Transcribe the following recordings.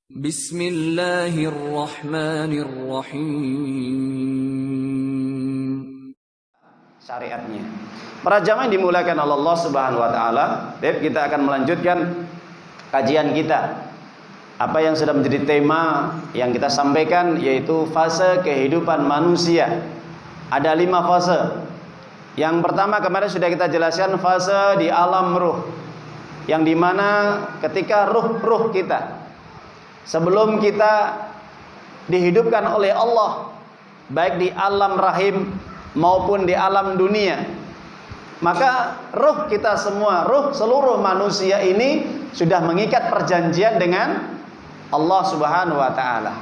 Bismillahirrahmanirrahim. Syariatnya. Para jamaah yang dimuliakan oleh Allah Subhanahu wa taala, kita akan melanjutkan kajian kita. Apa yang sudah menjadi tema yang kita sampaikan yaitu fase kehidupan manusia. Ada 5 fase. Yang pertama kemarin sudah kita jelaskan fase di alam ruh. Yang dimana ketika ruh kita sebelum kita dihidupkan oleh Allah, baik di alam rahim maupun di alam dunia, maka ruh kita semua, ruh seluruh manusia ini sudah mengikat perjanjian dengan Allah Subhanahu wa taala.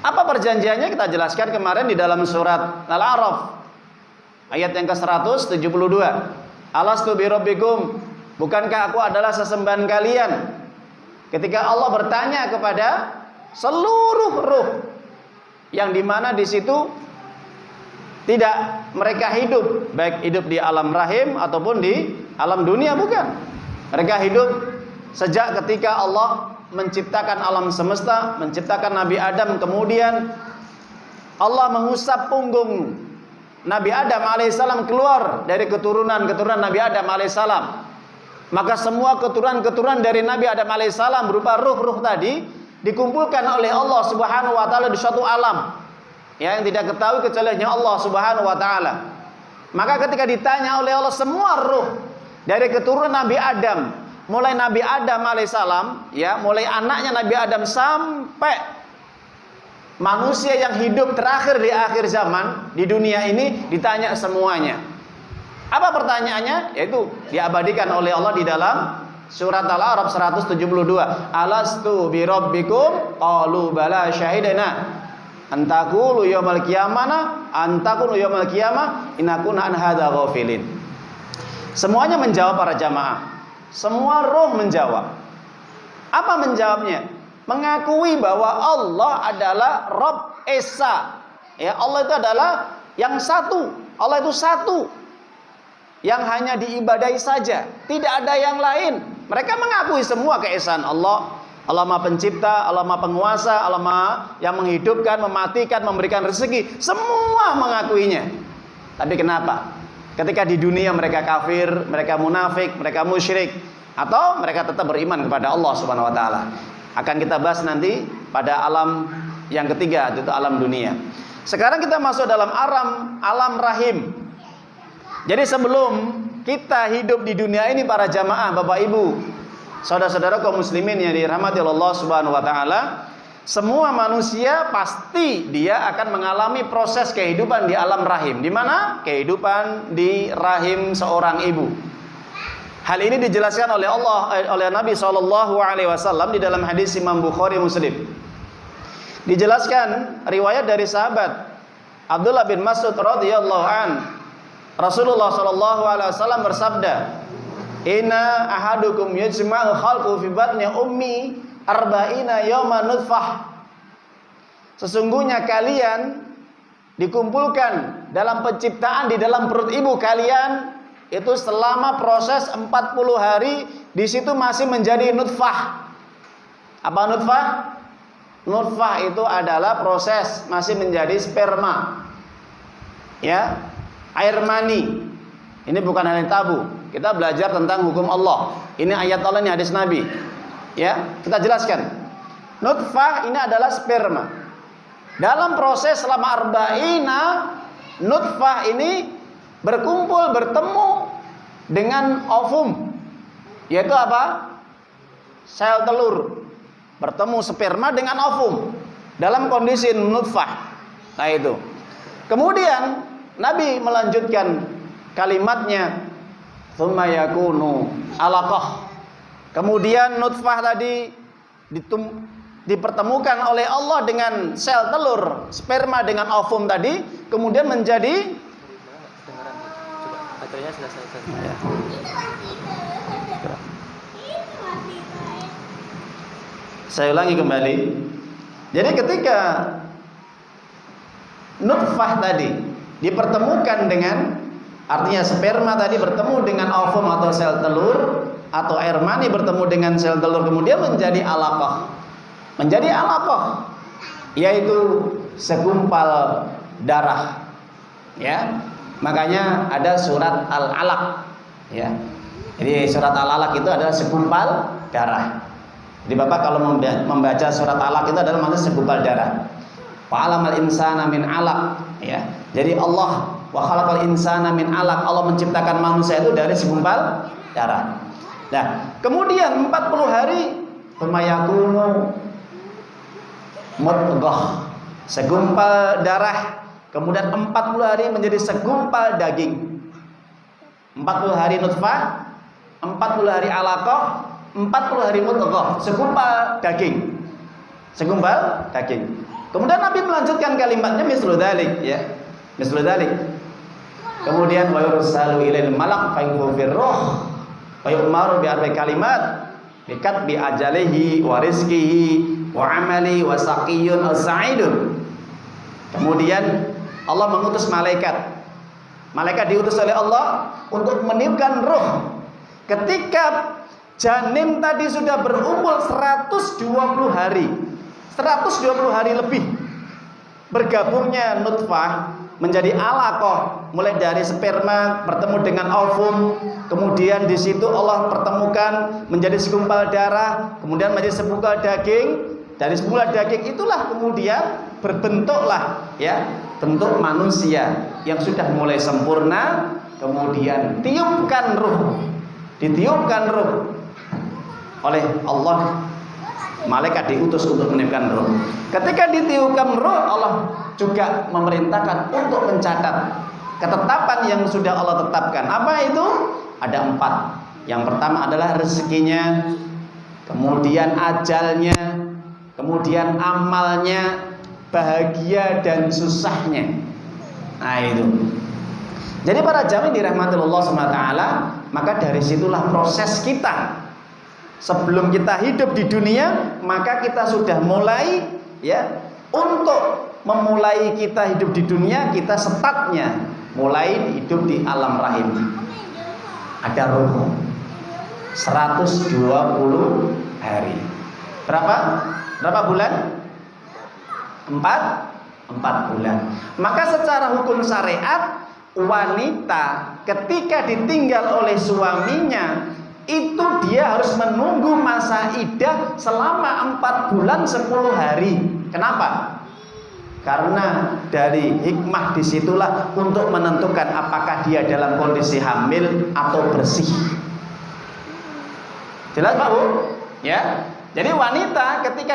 Apa perjanjiannya kita jelaskan kemarin di dalam surat Al-A'raf ayat yang ke-172. Alastu birabbikum, bukankah aku adalah sesembahan kalian? Ketika Allah bertanya kepada seluruh ruh yang dimana di situ tidak mereka hidup, baik hidup di alam rahim ataupun di alam dunia, bukan. Mereka hidup sejak ketika Allah menciptakan alam semesta, menciptakan Nabi Adam, kemudian Allah mengusap punggung Nabi Adam alaihissalam keluar dari keturunan Nabi Adam alaihissalam. Maka semua keturunan dari Nabi Adam alaihissalam berupa ruh-ruh tadi dikumpulkan oleh Allah Subhanahu wa taala di suatu alam yang tidak ketahui kecuali hanya Allah Subhanahu wa taala. Maka ketika ditanya oleh Allah semua ruh dari keturunan Nabi Adam, mulai Nabi Adam alaihissalam, ya, mulai anaknya Nabi Adam sampai manusia yang hidup terakhir di akhir zaman di dunia ini, ditanya semuanya. Apa pertanyaannya? Yaitu diabadikan oleh Allah di dalam surat Al-A'raf 172. Alastu birabbikum qalu bala syahidana antakulu yaumal qiyamah antakunu yaumal qiyamah inakuna an hadza ghafilin. Semuanya menjawab para jamaah. Semua roh menjawab. Apa menjawabnya? Mengakui bahwa Allah adalah Rabb Esa. Ya, Allah itu adalah yang satu. Allah itu satu yang hanya diibadahi saja, tidak ada yang lain. Mereka mengakui semua keesaan Allah. Allah Maha Pencipta, Allah Maha Penguasa, Allah Maha yang menghidupkan, mematikan, memberikan rezeki. Semua mengakuinya. Tapi kenapa? Ketika di dunia mereka kafir, mereka munafik, mereka musyrik, atau mereka tetap beriman kepada Allah Subhanahu wa taala. Akan kita bahas nanti pada alam yang ketiga, yaitu alam dunia. Sekarang kita masuk dalam alam rahim. Jadi sebelum kita hidup di dunia ini para jamaah, Bapak Ibu, saudara-saudara kaum muslimin yang dirahmati Allah Subhanahu wa taala, semua manusia pasti dia akan mengalami proses kehidupan di alam rahim. Di mana? Kehidupan di rahim seorang ibu. Hal ini dijelaskan oleh Nabi SAW di dalam hadis Imam Bukhari Muslim. Dijelaskan riwayat dari sahabat Abdullah bin Mas'ud radhiyallahu an. Rasulullah SAW bersabda, "Inna ahadukum yajma'u khalqu fi batni ummi arba'ina yawma nutfah." Sesungguhnya kalian dikumpulkan dalam penciptaan di dalam perut ibu kalian itu selama proses 40 hari, di situ masih menjadi nutfah. Apa nutfah? Nutfah itu adalah proses masih menjadi sperma. Ya, air mani. Ini bukan hal yang tabu. Kita belajar tentang hukum Allah. Ini ayat Allah, ini hadis Nabi. Ya, kita jelaskan. Nutfah ini adalah sperma. Dalam proses selama arba'ina, nutfah ini berkumpul, bertemu dengan ovum. Yaitu apa? Sel telur. Bertemu sperma dengan ovum dalam kondisi nutfah. Nah itu. Kemudian Nabi melanjutkan kalimatnya, tsumma yakunu alaqah. Kemudian nutfah tadi dipertemukan oleh Allah dengan sel telur, sperma dengan ovum tadi, kemudian menjadi baterainya selesai. Saya ulangi kembali. Jadi ketika nutfah tadi dipertemukan dengan, artinya sperma tadi bertemu dengan ovum atau sel telur, atau air mani bertemu dengan sel telur, kemudian menjadi alaqah. menjadi alaqah, yaitu segumpal darah. Ya, makanya ada surat Al-Alaq. Ya, jadi surat Al-Alaq itu adalah segumpal darah. Jadi Bapak kalau membaca surat Alaq itu adalah maksudnya segumpal darah. Fa'alamal insana min alaq, ya. Jadi Allah wa khalaqal insana min alaq, Allah menciptakan manusia itu dari segumpal darah. Nah, kemudian 40 hari pemayakunu mudghah, segumpal darah, kemudian 40 hari menjadi segumpal daging. 40 hari nutfah, 40 hari alaqah, 40 hari mudghah, segumpal daging. Segumpal daging. Kemudian Nabi melanjutkan kalimatnya mislu dzalik, ya. Mislu dzalik. Kemudian wa yursalu ilail malak fa yufir ruh wa yu'maru bi arba'i kalimat bi katbi ajalihi wa rizqihi wa amali wa saqiyyun aw sa'idun. Kemudian Allah mengutus malaikat. Malaikat diutus oleh Allah untuk meniupkan ruh. Ketika janin tadi sudah berumur 120 hari. 120 hari lebih bergabungnya nutfah menjadi alaqah, mulai dari sperma bertemu dengan ovum, kemudian di situ Allah pertemukan menjadi segumpal darah, kemudian menjadi segumpal daging. Dari segumpal daging itulah kemudian berbentuklah, ya, bentuk manusia yang sudah mulai sempurna. Kemudian tiupkan ruh, ditiupkan ruh oleh Allah. Malaikat diutus untuk meniupkan ruh. Ketika ditiupkan ruh, Allah juga memerintahkan untuk mencatat ketetapan yang sudah Allah tetapkan. Apa itu? Ada 4. Yang pertama adalah rezekinya, kemudian ajalnya, kemudian amalnya, bahagia dan susahnya. Nah itu. Jadi para jamaah dirahmati Allah SWT, maka dari situlah proses kita. Sebelum kita hidup di dunia, maka kita sudah mulai, ya, untuk memulai kita hidup di dunia, kita startnya mulai hidup di alam rahim. Ada ruh 120 hari. Berapa bulan? 4 bulan. Maka secara hukum syariat, wanita ketika ditinggal oleh suaminya itu dia harus menunggu masa iddah selama 4 bulan 10 hari. Kenapa? Karena dari hikmah disitulah untuk menentukan apakah dia dalam kondisi hamil atau bersih. Jelas Pak Bu? Ya. Jadi wanita ketika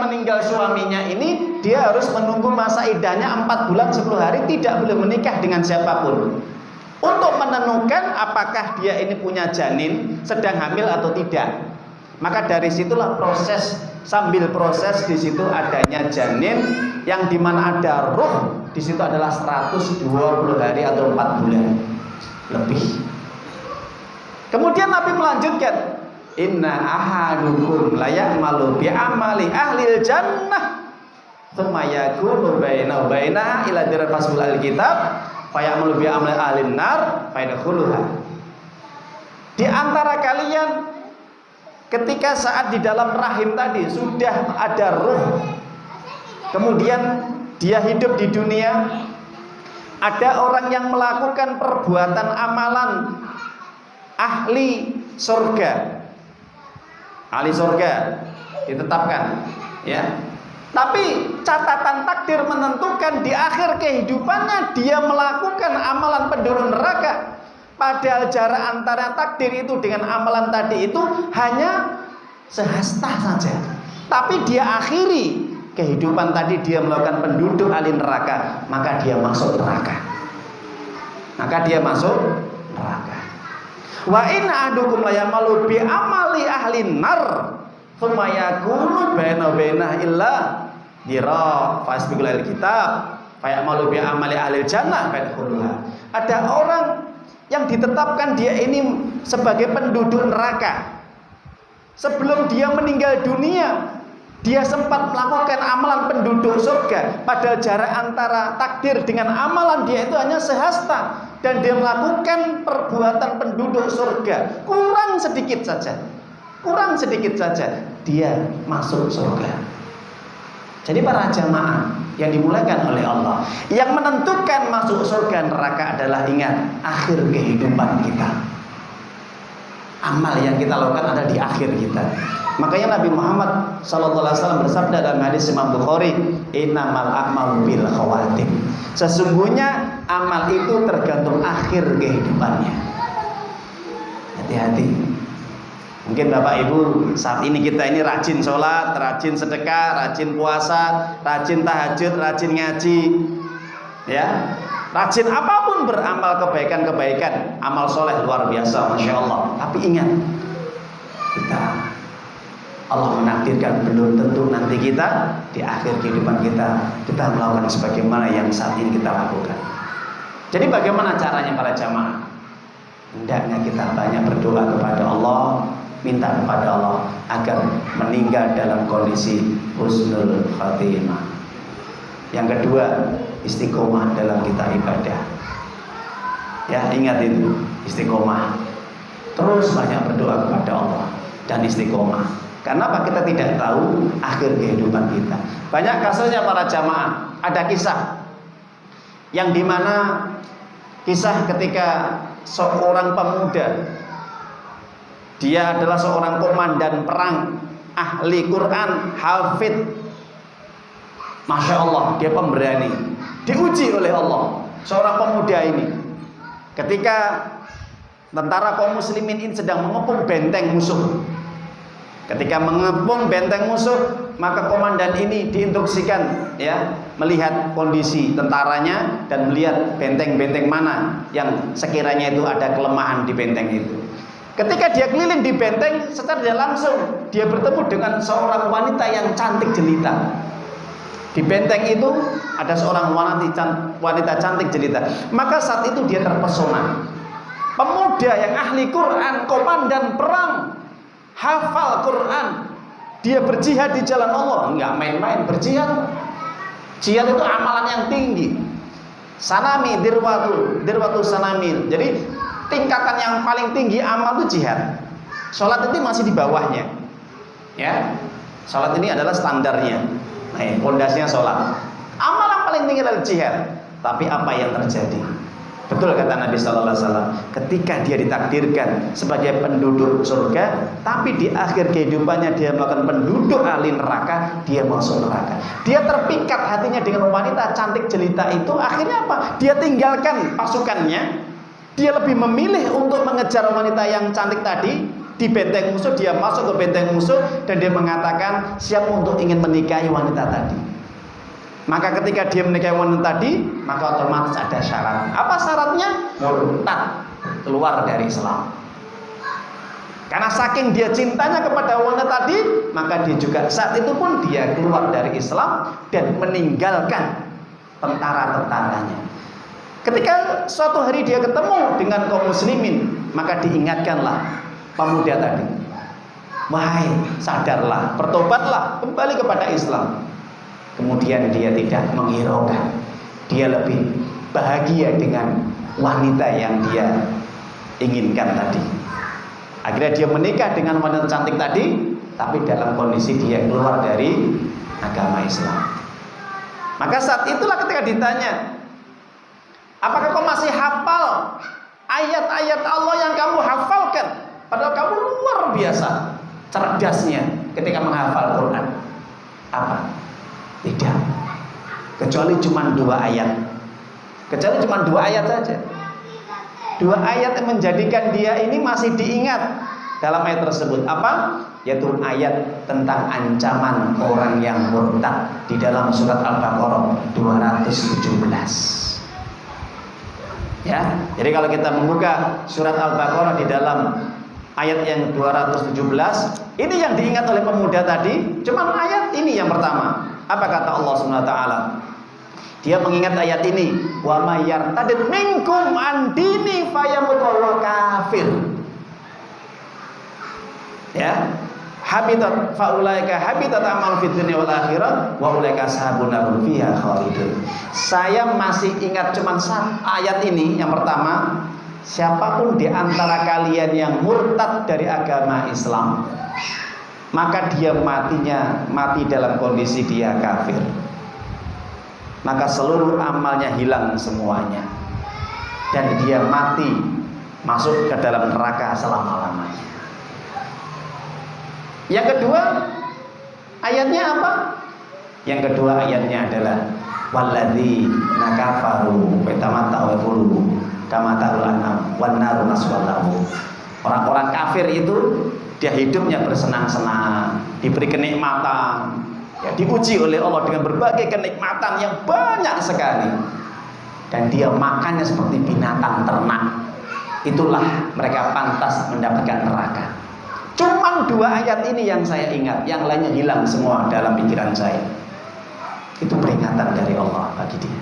meninggal suaminya ini, dia harus menunggu masa iddahnya 4 bulan 10 hari, tidak boleh menikah dengan siapapun. Untuk menentukan apakah dia ini punya janin, sedang hamil atau tidak. Maka dari situlah proses, sambil proses di situ adanya janin yang dimana ada ruh, di situ adalah 120 hari atau 4 bulan lebih. Kemudian Nabi melanjutkan, inna ahadukum la ya'malu bi amali ahlil jannah tsumma yakunu bainahu bainaha ila dirfasul alkitab fayamalu bi amali ahlin nar fayadkhuluha. Di antara kalian ketika saat di dalam rahim tadi sudah ada ruh, kemudian dia hidup di dunia, ada orang yang melakukan perbuatan amalan ahli surga, ahli surga ditetapkan, ya. Tapi catatan takdir menentukan di akhir kehidupannya dia melakukan amalan penduduk neraka. Padahal jarak antara takdir itu dengan amalan tadi itu hanya sehasta saja. Tapi dia akhiri kehidupan tadi dia melakukan penduduk ahli neraka, maka dia masuk neraka. Maka dia masuk neraka. Wa in ahadukum la ya'malu bi amali ahli nar tsumma yakunu baina illa dira fasbiqul kitab fa ya'malu bi amali ahli jannah fadkhuluha. Ada orang yang ditetapkan dia ini sebagai penduduk neraka. Sebelum dia meninggal dunia, dia sempat melakukan amalan penduduk surga. Padahal jarak antara takdir dengan amalan dia itu hanya sehasta. Dan dia melakukan perbuatan penduduk surga. Kurang sedikit saja, dia masuk surga. Jadi para jamaah yang dimulakan oleh Allah, yang menentukan masuk surga neraka adalah, ingat, akhir kehidupan kita. Amal yang kita lakukan ada di akhir kita. Makanya Nabi Muhammad SAW bersabda dalam hadis Imam Bukhari, innamal a'malu bil khawatim. Sesungguhnya amal itu tergantung akhir kehidupannya. Hati-hati. Mungkin Bapak Ibu saat ini kita ini rajin sholat, rajin sedekah, rajin puasa, rajin tahajud, rajin ngaji, ya, rajin apapun beramal kebaikan-kebaikan, amal soleh luar biasa, masya Allah. Tapi ingat, Allah menakdirkan belum tentu nanti kita di akhir kehidupan kita melakukan sebagaimana yang saat ini kita lakukan. Jadi bagaimana caranya para jamaah? Hendaknya kita banyak berdoa kepada Allah, minta kepada Allah agar meninggal dalam kondisi husnul khatimah. Yang kedua, istiqomah dalam kita ibadah. Ya, ingat itu, istiqomah. Terus banyak berdoa kepada Allah dan istiqomah. Karena apa? Kita tidak tahu akhir kehidupan kita. Banyak kasusnya para jamaah. Ada kisah yang dimana kisah ketika seorang pemuda, dia adalah seorang komandan perang, ahli Quran, hafid, masya Allah, dia pemberani, diuji oleh Allah. Seorang pemuda ini, ketika tentara kaum muslimin ini sedang mengepung benteng musuh. Ketika mengepung benteng musuh, maka komandan ini diinstruksikan, ya, melihat kondisi tentaranya dan melihat benteng-benteng mana yang sekiranya itu ada kelemahan di benteng itu. Ketika dia keliling di benteng, secara tidak langsung dia bertemu dengan seorang wanita yang cantik jelita. Di benteng itu ada seorang wanita cantik jelita. Maka saat itu dia terpesona. Pemuda yang ahli Quran, komandan perang, hafal Quran, dia berjihad di jalan Allah, enggak main-main berjihad. Jihad itu amalan yang tinggi. Sanami dirwatu sanamil. Jadi tingkatan yang paling tinggi amal itu jihad. Salat itu masih di bawahnya. Ya. Salat ini adalah standarnya. Nah, pondasinya salat. Amal yang paling tinggi adalah jihad. Tapi apa yang terjadi? Betul kata Nabi sallallahu alaihi wasallam, ketika dia ditakdirkan sebagai penduduk surga, tapi di akhir kehidupannya dia melakukan penduduk ahli neraka, dia masuk neraka. Dia terpikat hatinya dengan wanita cantik jelita itu, akhirnya apa? Dia tinggalkan pasukannya. Dia lebih memilih untuk mengejar wanita yang cantik tadi di benteng musuh. Dia masuk ke benteng musuh dan dia mengatakan siap untuk ingin menikahi wanita tadi. Maka ketika dia menikahi wanita tadi, maka otomatis ada syarat. Apa syaratnya? Murtad, keluar dari Islam. Karena saking dia cintanya kepada wanita tadi, maka dia juga saat itu pun dia keluar dari Islam dan meninggalkan tentara-tentaranya. Ketika suatu hari dia ketemu dengan kaum muslimin, maka diingatkanlah pemuda tadi. Wahai, sadarlah, bertobatlah, kembali kepada Islam. Kemudian dia tidak menghiraukan, dia lebih bahagia dengan wanita yang dia inginkan tadi. Akhirnya dia menikah dengan wanita cantik tadi, tapi dalam kondisi dia keluar dari agama Islam. Maka saat itulah ketika ditanya, apakah kau masih hafal ayat-ayat Allah yang kamu hafalkan? Padahal kamu luar biasa cerdasnya ketika menghafal Quran. Apa? Tidak, kecuali cuma 2 ayat. Kecuali cuma 2 ayat saja. 2 ayat yang menjadikan dia ini masih diingat dalam ayat tersebut. Apa? Yaitu ayat tentang ancaman orang yang murtad di dalam surat Al-Baqarah 217. Ya, jadi kalau kita membuka surat Al-Baqarah di dalam ayat yang 217, ini yang diingat oleh pemuda tadi, cuma ayat ini yang pertama. Apa kata Allah Subhanahu wa taala? Dia mengingat ayat ini, wa may yartadid minkum an dini fayamut wa kafir. Ya. Habitat faulaika habitat amal fid dunya wal akhirah wa ulaika ashabun nar fiha khalidun. Saya masih ingat cuma ayat ini yang pertama, siapapun di antara kalian yang murtad dari agama Islam, maka dia mati dalam kondisi dia kafir, maka seluruh amalnya hilang semuanya, dan dia mati masuk ke dalam neraka selama-lamanya. Yang kedua ayatnya apa? Yang kedua ayatnya adalah walladzi nakafaru betamatta'u qulubu kama ta'ul anam wan naru maswallahu. Orang-orang kafir itu dia hidupnya bersenang-senang, diberi kenikmatan, ya, diuji oleh Allah dengan berbagai kenikmatan yang banyak sekali, dan dia makannya seperti binatang ternak. Itulah mereka pantas mendapatkan neraka. Cuman 2 ayat ini yang saya ingat, yang lainnya hilang semua dalam pikiran saya. Itu peringatan dari Allah bagi dia.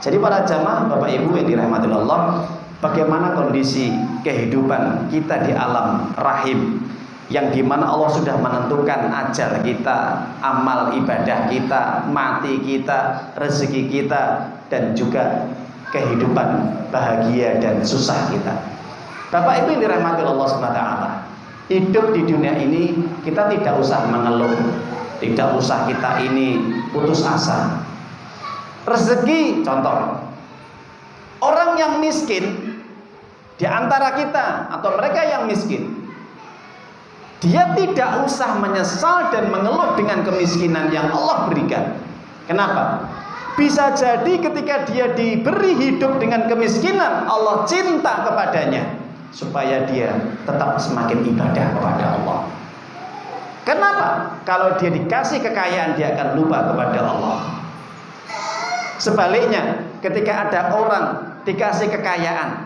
Jadi para jamaah Bapak Ibu yang dirahmati Allah, bagaimana kondisi kehidupan kita di alam rahim, yang dimana Allah sudah menentukan ajal kita, amal ibadah kita, mati kita, rezeki kita, dan juga kehidupan bahagia dan susah kita. Bapak Ibu yang dirahmati Allah SWT, hidup di dunia ini kita tidak usah mengeluh, tidak usah kita ini putus asa. Rezeki, contoh, orang yang miskin di antara kita atau mereka yang miskin, dia tidak usah menyesal dan mengeluh dengan kemiskinan yang Allah berikan. Kenapa? Bisa jadi ketika dia diberi hidup dengan kemiskinan, Allah cinta kepadanya supaya dia tetap semakin ibadah kepada Allah. Kenapa? Kalau dia dikasih kekayaan, dia akan lupa kepada Allah. Sebaliknya, ketika ada orang dikasih kekayaan,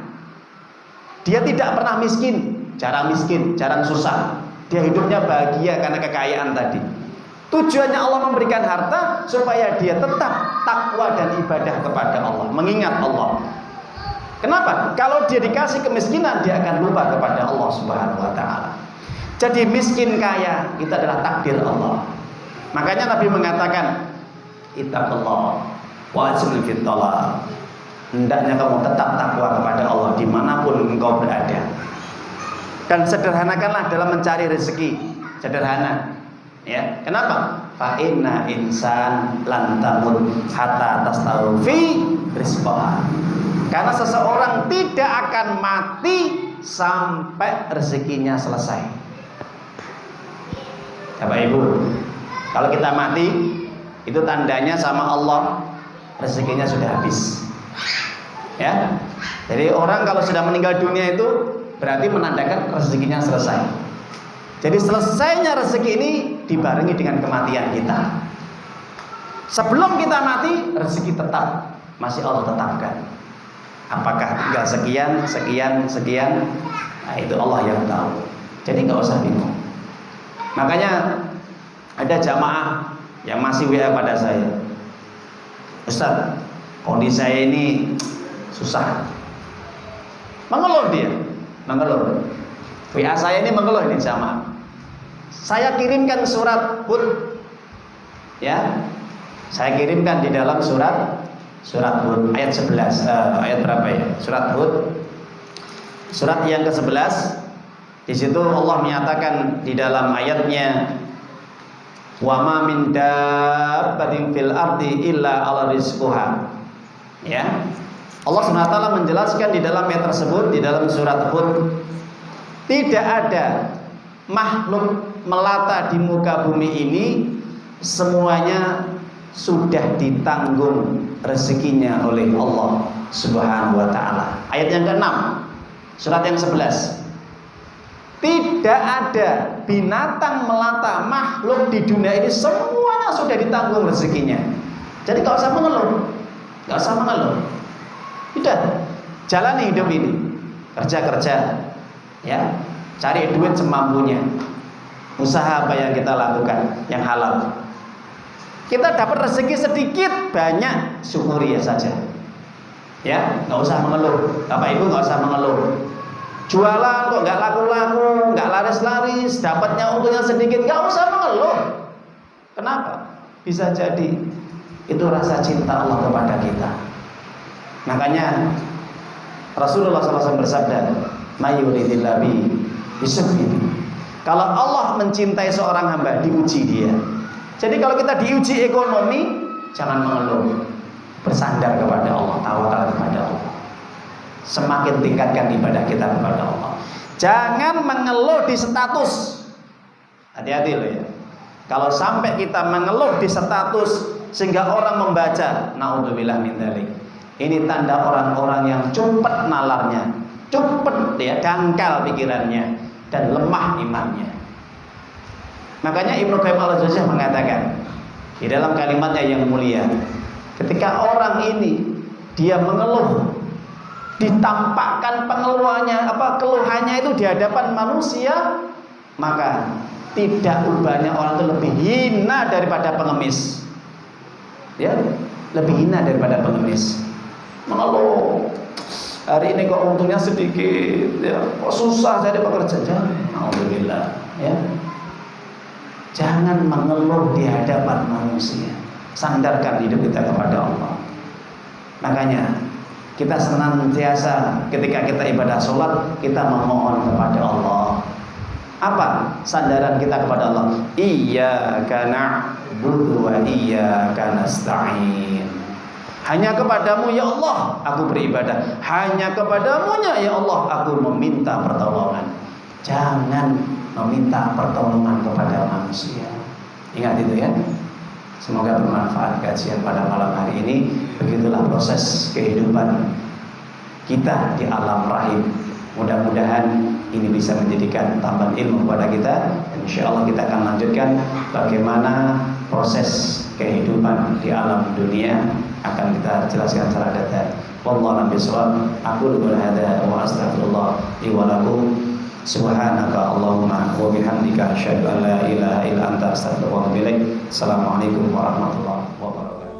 dia tidak pernah miskin, jarang susah. Dia hidupnya bahagia karena kekayaan tadi. Tujuannya Allah memberikan harta supaya dia tetap takwa dan ibadah kepada Allah, mengingat Allah. Kenapa? Kalau dia dikasih kemiskinan, dia akan lupa kepada Allah Subhanahu wa taala. Jadi miskin kaya itu adalah takdir Allah. Makanya Nabi mengatakan, ittaqullah wa'azmil fit talab. Hendaknya kamu tetap takwa kepada Allah dimanapun engkau berada. Dan sederhanakanlah dalam mencari rezeki. Sederhana, ya. Kenapa? Fa inna insan lan tamut hatta tastawfi rizqaha. Karena seseorang tidak akan mati sampai rezekinya selesai. Bapak Ibu, kalau kita mati, itu tandanya sama Allah rezekinya sudah habis. Ya. Jadi orang kalau sudah meninggal dunia itu berarti menandakan rezekinya selesai. Jadi selesainya rezeki ini dibarengi dengan kematian kita. Sebelum kita mati, rezeki tetap masih Allah tetapkan. Apakah tinggal sekian, nah itu Allah yang tahu. Jadi nggak usah bingung. Makanya ada jamaah yang masih WA pada saya, Ustaz, kondisi saya ini susah. Mengeluh dia, WA saya ini mengeluh ini jamaah. Saya kirimkan surat Hud, ya, saya kirimkan di dalam surat Hud ayat 11, ayat berapa ya? Surat Hud, surat yang ke-11. Di situ Allah menyatakan di dalam ayatnya, wa ma min dabbatin fil ardi illa 'ala rizquha. Ya. Allah SWT menjelaskan di dalam ayat tersebut, di dalam surat Hud, tidak ada makhluk melata di muka bumi ini semuanya sudah ditanggung rezekinya oleh Allah Subhanahu wa taala. Ayat yang ke-6, surat yang 11. Tidak ada binatang melata, makhluk di dunia ini semuanya sudah ditanggung rezekinya. Jadi gak usah mengeluh. Udah, jalani hidup ini. Kerja, ya, cari duit semampunya. Usaha apa yang kita lakukan yang halal. Kita dapat rezeki sedikit banyak, syukuri ya saja. Ya, nggak usah mengeluh. Bapak Ibu nggak usah mengeluh. Jualan kok nggak laku-laku, nggak laris-laris, dapatnya untungnya sedikit, nggak usah mengeluh. Kenapa? Bisa jadi itu rasa cinta Allah kepada kita. Makanya Rasulullah SAW bersabda, "Mayuridillahu bisabbi." Kalau Allah mencintai seorang hamba, diuji dia. Jadi kalau kita diuji ekonomi, jangan mengeluh, bersandar kepada Allah, tawakal kepada Allah. Semakin tingkatkan ibadah kita kepada Allah. Jangan mengeluh di status. Hati-hati loh ya. Kalau sampai kita mengeluh di status sehingga orang membaca, naudzubillah min dzalik. Ini tanda orang-orang yang cepat nalarnya, cepat ya, dangkal pikirannya dan lemah imannya. Makanya Ibnu Qayyim al-Jauziyah mengatakan di dalam kalimatnya yang mulia, ketika orang ini dia mengeluh, ditampakkan keluhannya itu di hadapan manusia, maka tidak ubahnya orang itu lebih hina daripada pengemis. Ya, lebih hina daripada pengemis. Mengeluh, hari ini kok untungnya sedikit, ya, kok susah jadi pekerja. Alhamdulillah, ya. Jangan mengeluh di hadapan manusia. Sandarkan hidup kita kepada Allah. Makanya kita senantiasa ketika kita ibadah sholat, kita memohon kepada Allah. Apa sandaran kita kepada Allah? Iyyaka na'budu wa iyyaka nasta'in. Hanya kepadamu ya Allah aku beribadah. Hanya kepadamu ya Allah aku meminta pertolongan. Jangan meminta pertolongan kepada manusia. Ingat itu ya. Semoga bermanfaat kajian pada malam hari ini. Begitulah proses kehidupan kita di alam rahim. Mudah-mudahan ini bisa menjadikan tambahan ilmu kepada kita. Insya Allah kita akan lanjutkan bagaimana proses kehidupan di alam dunia, akan kita jelaskan secara detail. Wallahu a'lam bishawab. Aku qul hadza wa astaghfirullah li wa lakum. Subhanaka Allahumma wa bihamdika asyhadu an la ilaha illa anta astaghfiruka wa atubu ilaik. Assalamualaikum warahmatullahi wabarakatuh.